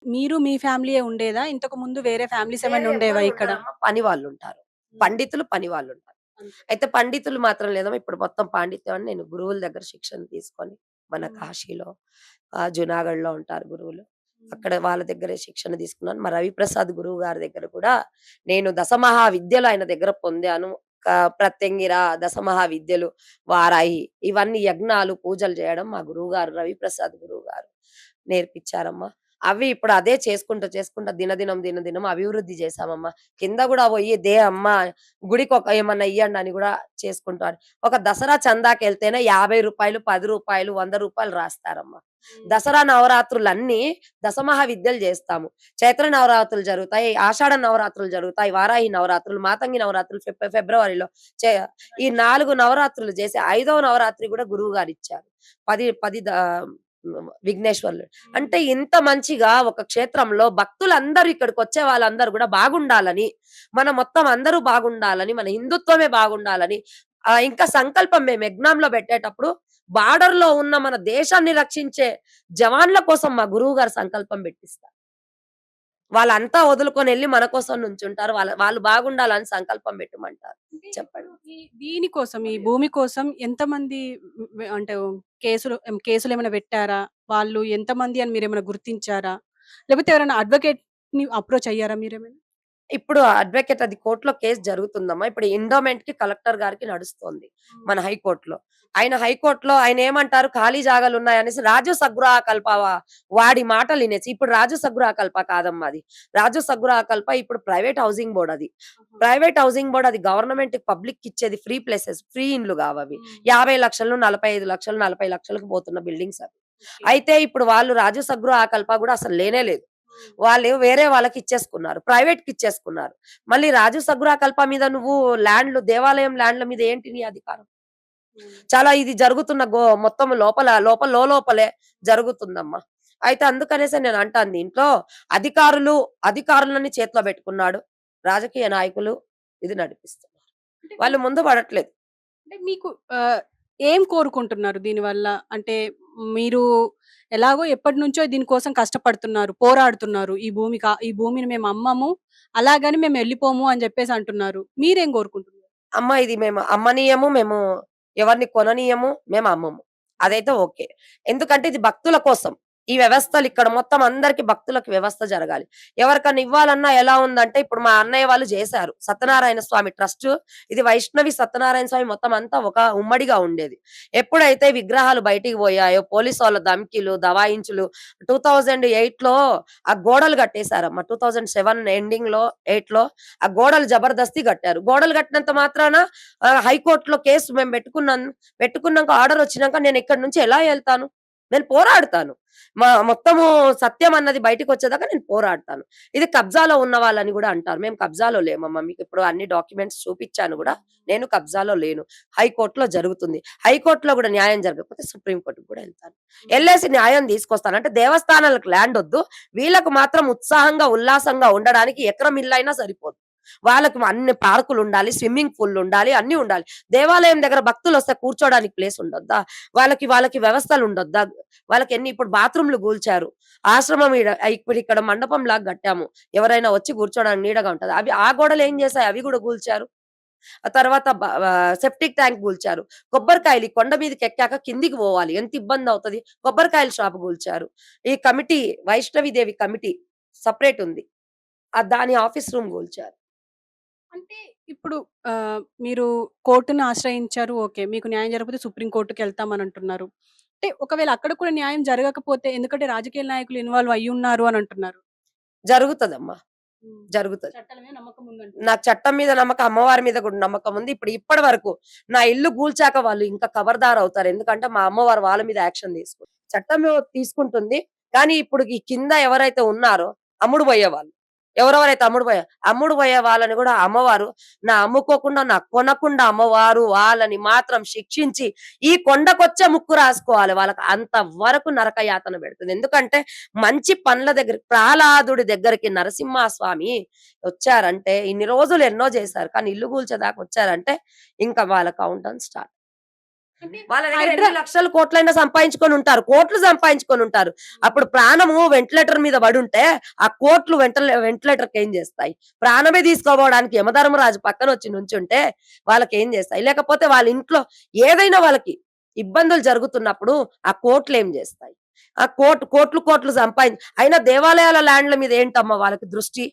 మీరు మీ ఫ్యామిలీయే ఉండేదా? ఇంతకు ముందు వేరే ఫ్యామిలీస్ వేరే ఏమైనా ఉండేవా ఎవ్వరు ఇక్కడ? ఉండరమ్మా. పని వాళ్ళుంటారు. హ్మ్. పండితులు, పని వాళ్ళుంటారు. అంతే. అయితే పండితులు మాత్రం లేదమ్మా. ఇప్పుడు మొత్తం పాండిత్యం అని నేను గురువుల దగ్గర శిక్షణ తీసుకొని, మన హ్మ్. కాశీలో జునాగఢ్‌లో ఉంటారు గురువులు. హ్మ్. అక్కడ వాళ్ళ దగ్గరే శిక్షణ తీసుకున్నాను. మా రవిప్రసాద్ గురువు గారి దగ్గర కూడా నేను దశమహా విద్యలు ఆయన దగ్గర పొందాను. ప్రత్యంగిర, దశమహా విద్యలు, వారాహి ఇవన్నీ యజ్ఞాలు, పూజలు చేయడం మా గురువుగారు రవిప్రసాద్ గురువుగారు నేర్పించారమ్మా. అవి ఇప్పుడు అదే చేసుకుంటా దినదినం, దినదినం అభివృద్ధి చేశామమ్మా. కింద గూడా పోయి అమ్మ గుడికొక ఏమన్నా ఇయ్యండి అని గూడా చేసుకుంటారు. ఒక దసరా చందాకెళ్తేనే రూ. 50, రూ. 10, రూ. 100 రాస్తారమ్మా. హ్మ్. దసరా నవరాత్రులన్నీ దశమహా విద్యలు జేస్తాము. చైత్ర నవరాత్రులు జరుగుతాయి. ఆషాఢ నవరాత్రులు జరుగుతాయి. వారాహి నవరాత్రులు, మాతంగి నవరాత్రులు ఫిబ్రవరిలో చే ఈ 4 నవరాత్రులు చేసి, ఐదవ నవరాత్రి గూడా గురువుగారిచ్చారు. 10 విఘ్నేశ్వర్లు. హ్మ్. అంటే ఇంత మంచిగా ఒక క్షేత్రంలో భక్తులందరూ ఇక్కడికొచ్చే వాళ్ళందరూ గూడా బాగుండాలని, మన మొత్తం అందరూ బాగుండాలని, మన హిందుత్వమే బాగుండాలని ఇంకా సంకల్పం మేము యజ్ఞంలో పెట్టేటప్పుడు బార్డర్‌లో ఉన్న మన దేశాన్ని రక్షించే జవాన్ల కోసం మా గురువుగారు సంకల్పం పెట్టిస్తారు. వాళ్ళంతా వదులుకొనెళ్లి మన కోసం నుంచుంటారు. వాళ్ళు బాగుండాలని సంకల్పం పెట్టమంటారు. అంటే ఇప్పుడు చెప్పండి. దీని కోసం, ఈ భూమి కోసం ఎంతమంది అంటే కేసులేమైనా పెట్టారా? వాళ్ళు ఎంతమంది అని మీరేమైనా గుర్తించారా? లేకపోతే ఎవరైనా అడ్వొకేట్‌ని అప్రోచ్ అయ్యారా మీరేమైనా? ఇప్పుడు అడ్వొకేట్ అది కోర్ట్‌లో కేస్ జరుగుతుందమ్మా. ఇప్పుడు ఎండోమెంట్‌కి కలెక్టర్ గారికి నడుస్తోంది. హ్మ్. మన హైకోర్ట్‌లో. ఆయన హైకోర్ట్‌లో ఆయనేమంటారు ఖాళీ జాగాలున్నాయనేసి రాజు సగృహకల్ప వాడి మాటలినేసి ఇప్పుడు రాజు సగృహకల్ప కాదమ్మా అది. రాజు సగృహకల్ప ఇప్పుడు ప్రైవేట్ హౌసింగ్ బోర్డ్ అది. ఆహా! ప్రైవేట్ హౌసింగ్ బోర్డ్ అది గవర్నమెంట్‌కి పబ్లిక్‌కిచ్చేది ఫ్రీ ప్లేసెస్. ఫ్రీ ఇండ్లు గావవి. హ్మ్. 50,00,000, 45,00,000, 40,00,000కి పోతున్న బిల్డింగ్స్ అవి. ఓకే. అయితే ఇప్పుడు వాళ్ళు రాజు సగృహకల్ప గూడా అసలు లేనే లేదు. హ్మ్. వాళ్ళు వేరే వాళ్ళకిచ్చేసుకున్నారు. ప్రైవేట్‌కిచ్చేసుకున్నారు. మళ్ళీ రాజు సగ్గురాకల్ప మీద నువ్వు దేవాలయం ల్యాండ్‌ల మీద ఏంటి నీ అధికారం? హ్మ్. చాలా ఇది జరుగుతున్న మొత్తం లోపలే జరుగుతుందమ్మా. అయితే అందుకనేసే నేను అంటాను దీంట్లో అధికారులని చేతిలో పెట్టుకున్నాడు. రాజకీయ నాయకులు ఇది నడిపిస్తున్నారు. అంటే వాళ్ళు ముందు పడట్లేదు. అంటే మీకు ఆహ్, ఏం కోరుకుంటున్నారు దీనివల్ల? అంటే మీరు ఎలాగో ఎప్పటినుంచో దీనికోసం కష్టపడుతున్నారు, పోరాడుతున్నారు. ఈ భూమిని మేము అమ్మము, అలాగని మేము ఎళ్ళిపోము అని జెప్పేసి అంటున్నారు. మీరేం కోరుకుంటున్నారు? అమ్మ ఇది మేము అమ్మనీయము, మేము ఎవరిని కొననీయము, మేము అమ్మము. హ్మ్. అదైతే ఓకే. ఎందుకంటే ఇది భక్తుల కోసం. ఈ వ్యవస్థలు ఇక్కడ మొత్తం అందరికి భక్తులకు వ్యవస్థ జరగాలి. ఎవరికన్నా ఇవ్వాలన్నా ఎలా ఉందంటే ఇప్పుడు మా అన్నయ్య వాళ్ళు జేశారు. సత్యనారాయణ స్వామి ట్రస్ట్ ఇది వైష్ణవి సత్యనారాయణ స్వామి మొత్తం అంతా ఒక ఉమ్మడిగా ఉండేది. ఎప్పుడైతే విగ్రహాలు బయటికి పోయాయో పోలీసోళ్ళ ధమ్కీలు, దబాయింపులు 2008లో ఆ గోడలు కట్టేసారమ్మ. 2007 ఎండింగ్‌లో, 8లో ఆ గోడలు జబర్దస్తి గట్టారు. గోడలు గట్టినంత మాత్రాన హైకోర్ట్‌లో కేసు మేము పెట్టుకున్నాక ఆర్డర్ వచ్చినాక నేను ఇక్కడి నుంచి ఎలా ఎళ్తాను? నేను పోరాడుతాను. మొత్తము సత్యం అన్నది బయటికొచ్చేదాకా నేను పోరాడతాను. ఇది కబ్జాలో ఉన్న వాళ్ళని గూడా అంటారు. మేము కబ్జాలో లేమమ్మా. మీకిప్పుడు అన్ని డాక్యుమెంట్స్ చూపిచ్చాను గూడా. నేను కబ్జాలో లేను. హైకోర్ట్‌లో జరుగుతుంది. హైకోర్ట్‌లో గూడా న్యాయం జరగకపోతే సుప్రీం కోర్ట్‌కి గూడా ఎళ్తాను. హ్మ్. ఎళ్ళేసి న్యాయం తీసుకొస్తాను. అంటే దేవస్థానాలకు ల్యాండొద్దు. వీళ్ళకు మాత్రం ఉత్సాహంగా, ఉల్లాసంగా ఉండడానికి ఎకరం ఇల్లైనా సరిపోదు. వాళ్ళకి అన్ని పార్కులుండాలి, స్విమ్మింగ్ పూల్లుండాలి, అన్నీ ఉండాలి. దేవాలయం దగ్గర భక్తులొస్తే కూర్చోడానికి ప్లేస్ ఉండొద్దా? వాళ్ళకి వ్యవస్థలుండొద్దా? వాళ్ళకెన్ని ఇప్పుడు బాత్రూమ్‌లు కూల్చారు. ఆశ్రమం ఇప్పుడిక్కడ మండపంలాగా కట్టాము. ఎవరైనా వచ్చి కూర్చోడానికి నీడగా ఉంటది. ఆ గోడలేం చేశాయి? అవి గూడా కూల్చారు. ఆ తర్వాత సెప్టిక్ ట్యాంక్ కూల్చారు. కొబ్బరికాయలు ఈ కొండ మీదకెక్కాక కిందికి పోవాలి. ఎంత ఇబ్బందవుతది. కొబ్బరికాయల షాప్ కూల్చారు. ఈ కమిటీ వైష్ణవి దేవి కమిటీ సెపరేట్ ఉంది. దాని ఆఫీస్ రూమ్ కూల్చారు. అంటే ఇప్పుడు మీరు కోర్ట్‌ని ఆశ్రయించారు. ఓకే. మీకు న్యాయం జరగకపోతే సుప్రీం కోర్ట్‌కెళ్తామనంటున్నారు. అంటే ఒకవేళ అక్కడ కూడా న్యాయం జరగకపోతే ఎందుకంటే రాజకీయ నాయకులు ఇన్వాల్వ్ అయ్యున్నారు అనంటున్నారు. జరుగుతదమ్మా. హ్మ్. జరుగుతది. చట్టాల మీద నమ్మకం ఉందంటున్నారు. నాకు చట్టం మీద నమ్మకం, అమ్మవారి మీద కూడా నమ్మకం ఉంది. ఇప్పటి వరకు నా ఇల్లు కూల్చాక వాళ్ళు ఇంకా ఖబర్దార్ అవుతారు. ఎందుకంటే మా అమ్మవారు వాళ్ళ మీద యాక్షన్ తీసుకుంది. చట్టము తీసుకుంటుంది. కానీ ఇప్పుడు ఈ కింద ఎవరైతే ఉన్నారో అమ్ముడు పోయేవాళ్ళు. ఎవరెవరైతే అమ్ముడు పోయే వాళ్ళని కూడా అమ్మవారు అమ్ముకోకుండా, కొనకుండా అమ్మవారు వాళ్ళని మాత్రం శిక్షించి ఈ కొండకొచ్చే ముక్కు రాసుకోవాలి. వాళ్ళకి అంత వరకు నరక యాతన పెడుతుంది. ఎందుకంటే మంచి పనుల దగ్గరికి ప్రహ్లాదుడి దగ్గరికి నరసింహస్వామి వచ్చారంటే ఇన్ని రోజులు ఎన్నో చేశారు. కానీ ఇల్లు కూల్చేదాకా వచ్చారంటే ఇంకా వాళ్ళ కౌంట్ డౌన్ స్టార్ట్. అంటే వాళ్ళ దగ్గర హైడ్రా ఎన్ని లక్షలు కోట్లైనా సంపాదించుకొని ఉంటారు. కోట్లు సంపాదించుకొని ఉంటారు. అప్పుడు ప్రాణము వెంటిలేటర్ మీద పడుంటే, ఆ కోట్లు వెంటిలేటర్‌కి ఏం చేస్తాయి? ప్రాణమే తీసుకోపోవడానికి యమధర్మరాజు పక్కన వచ్చి నుంచుంటే వాళ్ళకేం చేస్తాయి? లేకపోతే వాళ్ళ ఇంట్లో ఏదైనా వాళ్ళకి ఇబ్బందులు జరుగుతున్నప్పుడు ఆ కోట్లేం చేస్తాయి? ఆ కోట్లు అయినా దేవాలయాల ల్యాండ్‌ల మీద ఏంటమ్మా వాళ్ళకి దృష్టి?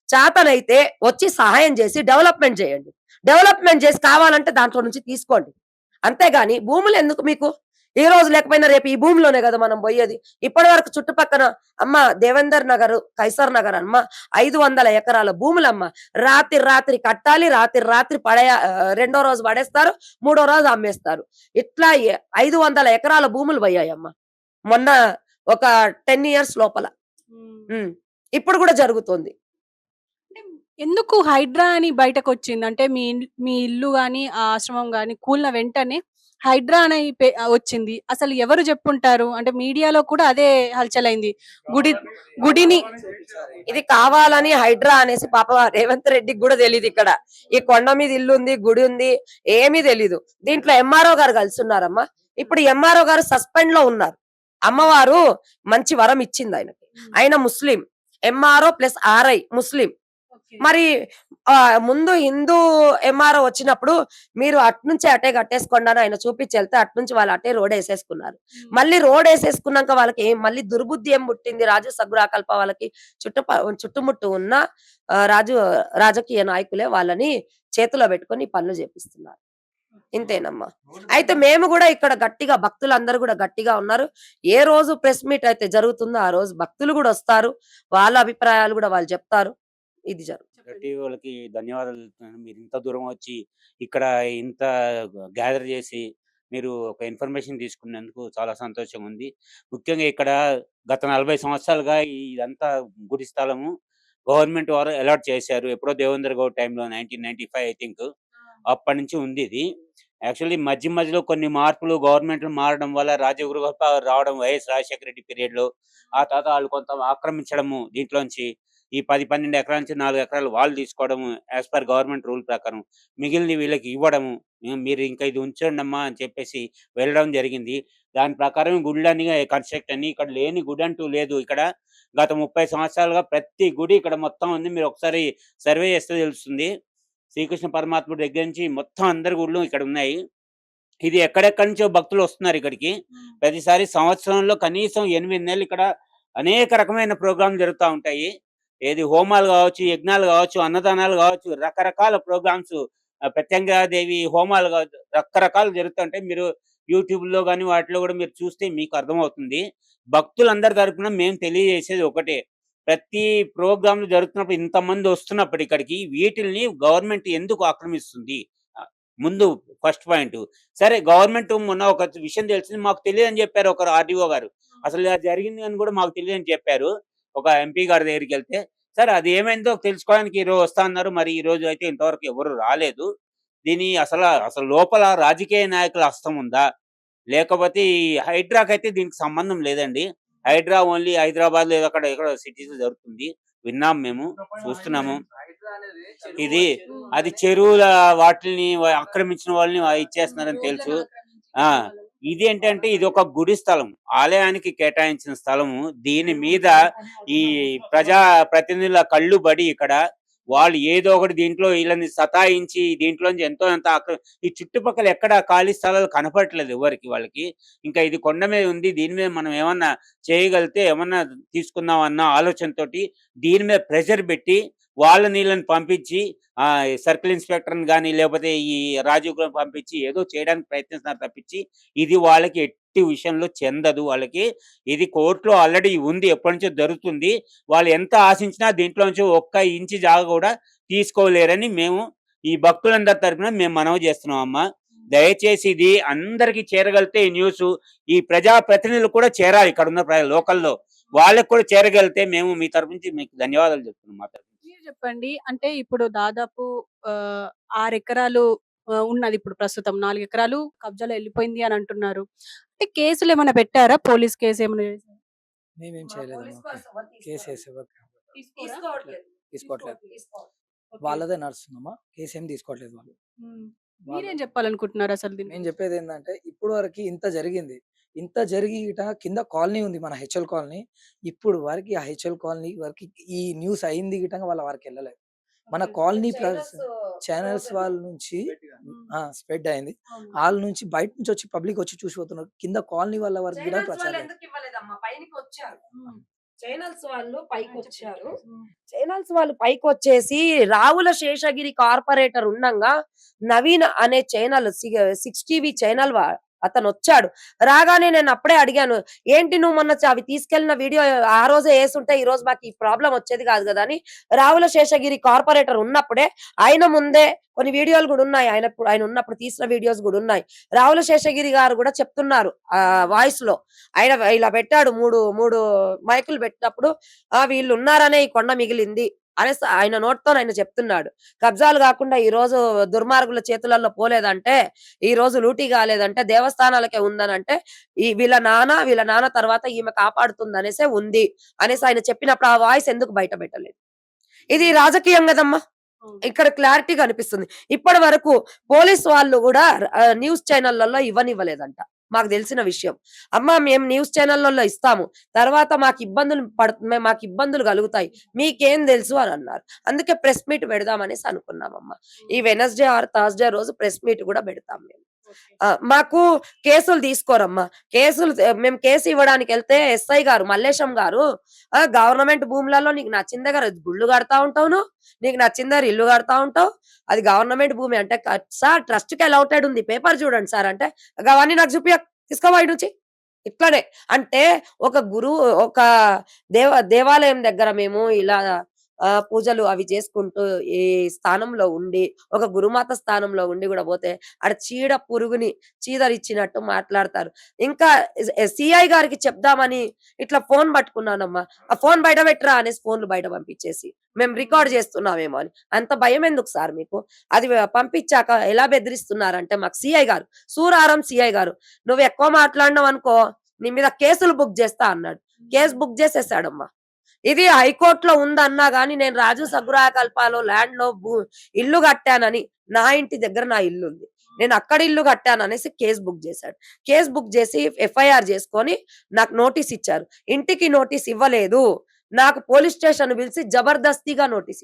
చేతనైతే వచ్చి సహాయం చేసి డెవలప్‌మెంట్ చేయండి. డెవలప్‌మెంట్ చేసి కావాలంటే దాంట్లో నుంచి తీసుకోండి. అంతేగాని భూములెందుకు మీకు? ఈ రోజు లేకపోయినా రేపు ఈ భూమిలోనే గదా మనం బోయేది. ఇప్పటి వరకు చుట్టుపక్కన అమ్మ దేవేందర్ నగర్, కైసర్ నగర్ అమ్మ 500 ఎకరాల భూములమ్మ. రాత్రి కట్టాలి. రాత్రి రెండో రోజు పడేస్తారు. మూడో రోజు అమ్మేస్తారు. ఇట్లా 500 ఎకరాల భూములు పోయాయమ్మ. మొన్న ఒక 10 ఇయర్స్ లోపల. హ్మ్. హ్మ్. ఇప్పుడు గూడా జరుగుతోంది. అంటే ఎందుకు హైడ్రా అని బయటకొచ్చింది? అంటే మీ ఇల్లు గాని, ఆ ఆశ్రమం గాని కూలిన వెంటనే హైడ్రా అని వచ్చింది. అసలు ఎవరు జెప్పుంటారు? అంటే మీడియాలో కూడా అదే హల్చలైంది. గుడి గుడిని ఇది కావాలని హైడ్రా అనేసి పాపం రేవంత్ రెడ్డికి గూడా తెలీదిక్కడ. ఈ కొండ మీద ఇల్లుంది, గుడి ఉంది. ఏమీ తెలీదు. దీంట్లో ఎంఆర్‌ఓ గారు కలిసున్నారమ్మా. ఇప్పుడు ఎంఆర్‌ఓ గారు సస్పెండ్‌లో ఉన్నారు. అమ్మవారు మంచి వరం ఇచ్చిందాయనకి. హ్మ్. ఆయన ముస్లిం. ఎంఆర్‌ఓ ప్లస్ ఆర్ఐ ముస్లిం. ఓకే. మరి ముందు హిందూ ఎంఆర్‌ఓ వచ్చినప్పుడు మీరు అటునుంచి అటే కట్టేసుకోండి అని ఆయన చూపించెళ్తే అటునుంచి వాళ్ళు అటే రోడేసేసుకున్నారు. హ్మ్. మళ్ళీ రోడేసేసుకున్నాక వాళ్ళకి మళ్ళీ దుర్బుద్ధి ఏం పుట్టింది రాజు సగ్గురాకల్ప వాళ్ళకి చుట్టుముట్టు ఉన్న రాజకీయ నాయకులే వాళ్ళని చేతిలో పెట్టుకొని ఈ పనులు చేపిస్తున్నారు. ఇంతేనమ్మా. అయితే మేము గూడా ఇక్కడ గట్టిగా భక్తులందరూ గూడా గట్టిగా ఉన్నారు. ఏ రోజు ప్రెస్ మీట్ అయితే జరుగుతుందో ఆ రోజు భక్తులు గూడా వస్తారు. వాళ్ళ అభిప్రాయాలు గూడా వాళ్ళు చెప్తారు. ఇది చెప్పండి. టీవీ వాళ్ళకి ధన్యవాదాలు తెలుపుతున్నాను. మీరు ఇంత దూరం వచ్చి ఇక్కడ ఇంత గ్యాదర్ చేసి మీరు ఒక ఇన్ఫర్మేషన్ తీసుకున్నందుకు చాలా సంతోషంగా ఉంది. ముఖ్యంగా ఇక్కడ గత 40 సంవత్సరాలుగా ఇదంతా గుడి స్థలము గవర్నమెంట్ వారు అలాట్ చేశారు. ఎప్పుడో దేవేంద్ర గౌడ్ టైంలో 1995 ఐ థింక్. అప్పటినుంచి ఉంది ఇది. యాక్చువల్లీ మధ్యలో కొన్ని మార్పులు గవర్నమెంట్లు మారడం వల్ల రాజీవ్ గృహ రావడం వైఎస్ రాజశేఖర రెడ్డి పీరియడ్‌లో ఆ తర్వాత ఆళ్ళు కొంత ఆక్రమించడము దీంట్లోంచి ఈ 10, 12 ఎకరాల నుంచి 4 ఎకరాలు వాళ్ళు తీసుకోవడము యాస్ పర్ గవర్నమెంట్ రూల్ ప్రకారం. మిగిలినవి వీళ్ళకి ఇవ్వడము. మీరు ఇంకా ఇది ఉంచండమ్మా అని చెప్పేసి వెళ్ళడం జరిగింది. దాని ప్రకారం గుడులన్నీ కన్‌స్ట్రక్ట్ అన్ని ఇక్కడ లేని గుడి అంటూ లేదు. ఇక్కడ గత 30 సంవత్సరాలుగా ప్రతి గుడి ఇక్కడ మొత్తం ఉంది. మీరు ఒకసారి సర్వే చేస్తే తెలుస్తుంది. శ్రీకృష్ణ పరమాత్ముడి దగ్గర నుంచి మొత్తం అందరి గుడులు ఇక్కడ ఉన్నాయి. ఇది ఎక్కడెక్కడి నుంచో భక్తులు వస్తున్నారు ఇక్కడికి. హ్మ్. ప్రతిసారి సంవత్సరంలో కనీసం 8 నెలలు ఇక్కడ అనేక రకమైన ప్రోగ్రామ్‌లు జరుగుతా ఉంటాయి. ఏది హోమాలు గావచ్చు, యజ్ఞాలు గావచ్చు, అన్నదానాలు గావచ్చు, రకరకాల ప్రోగ్రామ్స్ ప్రత్యంగాదేవి హోమాలు గావచ్చు, రకరకాలు జరుగుతుంటాయి. మీరు యూట్యూబ్‌లో గాని వాటిలో గూడా మీరు చూస్తే మీకు అర్థమవుతుంది. భక్తులందరి తరపున మేము తెలియజేసేది ఒకటే. ప్రతి ప్రోగ్రామ్‌లు జరుగుతున్నప్పుడు ఇంతమంది వస్తున్నప్పుడు ఇక్కడికి వీటిల్ని గవర్నమెంట్ ఎందుకు ఆక్రమిస్తుంది? ముందు ఫస్ట్ పాయింటు. సరే గవర్నమెంట్ మొన్న ఒక విషయం తెలిసింది. మాకు తెలీదని జెప్పారు ఒకరు ఆర్‌డీఓ గారు. అసలు ఇలా జరిగింది అని గూడా మాకు తెలీదని చెప్పారు. ఒక ఎంపీ గారి దగ్గరికెళ్తే, సరే అది ఏమైందో తెలుసుకోవడానికి ఈరోజు వస్తా అన్నారు. మరి ఈరోజు అయితే ఇంతవరకు ఎవరు రాలేదు. దీని అసలు లోపల రాజకీయ నాయకుల హస్తం ఉందా? లేకపోతే ఈ హైడ్రాకైతే దీనికి సంబంధం లేదండి. హైడ్రా ఓన్లీ హైదరాబాద్‌లో ఏదో అక్కడ ఎక్కడో సిటీస్‌లో జరుగుతుంది. విన్నాం మేము, చూస్తున్నాము. ఇది హ్మ్. అది చెరువుల వాటిల్ని ఆక్రమించిన వాళ్ళని ఇచ్చేస్తున్నారని తెలుసు. రోడ్లను ఆ! ఆక్రమించుకున్న వాళ్ళని. ఇదేంటంటే ఇదొక గుడి స్థలం. ఆలయానికి కేటాయించిన స్థలము. దీని మీద ఈ ప్రజా ప్రతినిధుల కళ్ళు బడి ఇక్కడ. వాళ్ళు ఏదో ఒకటి దీంట్లో ఈళ్ళని సతాయించి దీంట్లోంచి ఎంతో కొంత ఈ చుట్టుపక్కల ఎక్కడ ఖాళీ స్థలాలు కనపడట్లేదు ఎవ్వరికి వాళ్ళకి. ఇంకా ఇది కొండ మీద ఉంది. దీని మీద మనం ఏమన్నా చేయగలిగితే ఏమన్నా తీసుకుందాం అన్న ఆలోచనతోటి దీని మీద ప్రెషర్ పెట్టి వాళ్ళని ఈళ్ళని పంపించి సర్కిల్ ఇన్స్‌పెక్టర్‌ని గాని లేకపోతే ఈ రాజీవ్ గృహ పంపించి ఏదో చేయడానికి ప్రయత్నిస్తున్నారు తప్పించి ఇది వాళ్ళకి ఎట్టి విషయంలో చెందదు వాళ్ళకి. ఇది కోర్ట్‌లో ఆల్రెడీ ఉంది. ఎప్పటినుంచో జరుగుతుంది. వాళ్ళు ఎంత ఆశించినా దీంట్లో నుంచి ఒక్క ఇంచు జాగా కూడా తీసుకోలేరని మేము ఈ భక్తులందరి తరపున మేము మనవి చేస్తున్నాం అమ్మా. దయచేసి ఇది అందరికి చేరగలిగితే ఈ న్యూసు ఈ ప్రజా ప్రతినిధులు కూడా చేరాలి ఇక్కడున్న లోకల్‌లో. వాళ్ళకి కూడా చేరగలిగితే మేము మీ తరపు నుంచి మీకు ధన్యవాదాలు చెప్తున్నాం మా తరపు నుంచి. మీరు చెప్పండి. అంటే ఇప్పుడు దాదాపు ఆహ్, 6 ఎకరాలు ఉన్నది ఇప్పుడు ప్రస్తుతం. 4 ఎకరాలు కబ్జాలో ఎళ్ళిపోయింది అని అంటున్నారు. అంటే కేసులేమన్నా పెట్టారా? పోలీస్ కేస్ ఏమన్నా చేసారా? మేమేం చేయలేదమ్మా. కేసేసి తీసుకోరా? తీసుకోవట్లేదు. తీసుకోవట్లేదు. తీసుకోవట్లేదు. ఓకే. వాళ్ళదే నడుస్తుందమ్మా. కేసేం తీసుకోవట్లేదు వాళ్ళు. హ్మ్. వాళ్ళ మీరేం చెప్పాలనుకుంటున్నారు అసలు దీని నేను గురించి? చెప్పేదేందంటే, ఇప్పుడు వరకి ఇంత జరిగింది. ఇంత జరిగి గిట కింద కాలనీ ఉంది మన హెచ్ఎల్ కాలనీ. ఇప్పుడు వరకి ఆ హెచ్ఎల్ కాలనీ వరకి ఈ న్యూస్ అయింది గిటంగా వాళ్ళ వరకెళ్ళలేదు. మన కాలనీ ప్లస్ ఛానెల్స్ వాళ్ళ నుంచి హ్మ్. స్ప్రెడ్ అయింది. అవును. ఆళ్ళ నుంచి బయట నుంచి వచ్చి పబ్లిక్ వచ్చి చూసిపోతున్నారు. కింద కాలనీ వాళ్ళ వరకు గిట చైనల్స్ వాళ్ళు ప్రచారం ఎందుకు ఇవ్వలేదమ్మా? పైనకొచ్చారు. హ్మ్. చైనల్స్ వాళ్ళు పైకొచ్చారు. హ్మ్. చైనల్స్ వాళ్ళు పైకొచ్చేసి రావుల శేషగిరి కార్పొరేటర్ ఉండంగా నవీన్ అనే ఛానల్ 6 టీవీ ఛానల్ అతనొచ్చాడు. రాగానే నేను అప్పుడే అడిగాను. ఏంటి నువ్వు మొన్న అవి తీసుకెళ్ళిన వీడియో ఆ రోజే యేసుంటే ఈ రోజు మాకు ఈ ప్రాబ్లమ్ వచ్చేది కాదు గదా! అని రావుల శేషగిరి కార్పొరేటర్ ఉన్నప్పుడే ఆయన ముందే కొన్ని వీడియోలు గూడా ఉన్నాయి. ఆయన ఉన్నప్పుడు తీసిన వీడియోస్ గూడా ఉన్నాయి. రావుల శేషగిరి గారు గూడా చెప్తున్నారు వాయిస్‌లో. ఆయన ఇలా పెట్టాడు 3 మైకులు పెట్టినప్పుడు వీళ్ళున్నారనే ఈ కొండ మిగిలింది అనేసి ఆయన నోటితోని ఆయన చెప్తున్నాడు. కబ్జాలు గాకుండా ఈ రోజు దుర్మార్గుల చేతులలో పోలేదంటే, ఈ రోజు లూటీ కాలేదంటే దేవస్థానాలకే ఉందనంటే, వీళ్ళ నాన్న తర్వాత ఈమె కాపాడుతుందనేసే ఉంది అనేసి ఆయన చెప్పినప్పుడు ఆ వాయిస్ ఎందుకు బయట పెట్టలేదు? ఇది రాజకీయం గదమ్మా! అవును. ఇక్కడ క్లారిటీగా అనిపిస్తుంది. ఇప్పటి వరకు పోలీస్ వాళ్ళు గూడా న్యూస్ ఛానెళ్లలో ఇవ్వనివ్వలేదంట. మాకు తెలిసిన విషయం. అమ్మ మేము న్యూస్ ఛానెళ్లలో ఇస్తాము. తర్వాత మాకు ఇబ్బందులు కలుగుతాయి. మీకేం తెలుసు అని అన్నారు. అందుకే ప్రెస్ మీట్ పెడదాం అనేసి అనుకున్నామమ్మ. ఈ వెడ్నెస్‌డే ఆర్ థర్స్‌డే రోజు ప్రెస్ మీట్ గూడా పెడతాం మేము. ఓకే. మాకు కేసులు తీసుకోరమ్మా. మేము కేసు ఇవ్వడానికెళ్తే ఎస్ఐ గారు మల్లేశం గారు గవర్నమెంట్ భూములలో నీకు నచ్చిన దగ్గర గుళ్ళు కడతా ఉంటావు నువ్వు. నీకు నచ్చిన దగ్గర ఇల్లు కడతా ఉంటావు. అది గవర్నమెంట్ భూమి అంటే సార్ ట్రస్ట్‌కి అలౌటెడ్ ఉంది. పేపర్ చూడండి సార్ అంటే గవన్నీ నాకు చూపియకు. తీసుకోపో ఈడ నుంచి. ఇట్లనే. అంటే ఒక దేవాలయం దగ్గర మేము ఇలా పూజలు అవి చేసుకుంటూ ఈ స్థానంలో ఉండి, ఒక గురుమాత స్థానంలో ఉండి గూడా పోతే ఆడ చీడ పురుగుని చీదరిచ్చినట్టు మాట్లాడతారు. ఇంకా సీఐ గారికి చెప్దామని ఇట్లా ఫోన్ పట్టుకున్నానమ్మా. ఆ ఫోన్ బయట పెట్టరా అనేసి ఫోన్‌లు బయట పంపించేసి. మేము రికార్డ్ చేస్తున్నామేమో అని. అంత భయమెందుకు సార్ మీకు? అది పంపించాక ఎలా బెదిరిస్తున్నారంటే మాకు సీఐ గారు, సూరారం సీఐ గారు, "నువ్వెక్కువ మాట్లాడినావనుకో నీ మీద కేసులు బుక్ చేస్తా" అన్నాడు. కేస్ బుక్ చేసేసాడమ్మా. ఇది హైకోర్ట్‌లో ఉందన్నా గాని నేను రాజు సగ్గురాయ కల్పాలో ల్యాండ్‌లో ఇల్లు కట్టానని, నా ఇంటి దగ్గర నా ఇల్లుంది. నేను అక్కడ ఇల్లు కట్టాననేసి కేస్ బుక్ చేశాడు. కేస్ బుక్ చేసి ఎఫ్ఐఆర్ చేసుకొని నాకు నోటీస్ ఇచ్చారు. ఇంటికి నోటీస్ ఇవ్వలేదు. నాకు పోలీస్ స్టేషన్ పిలిచి జబర్దస్తిగా నోటీస్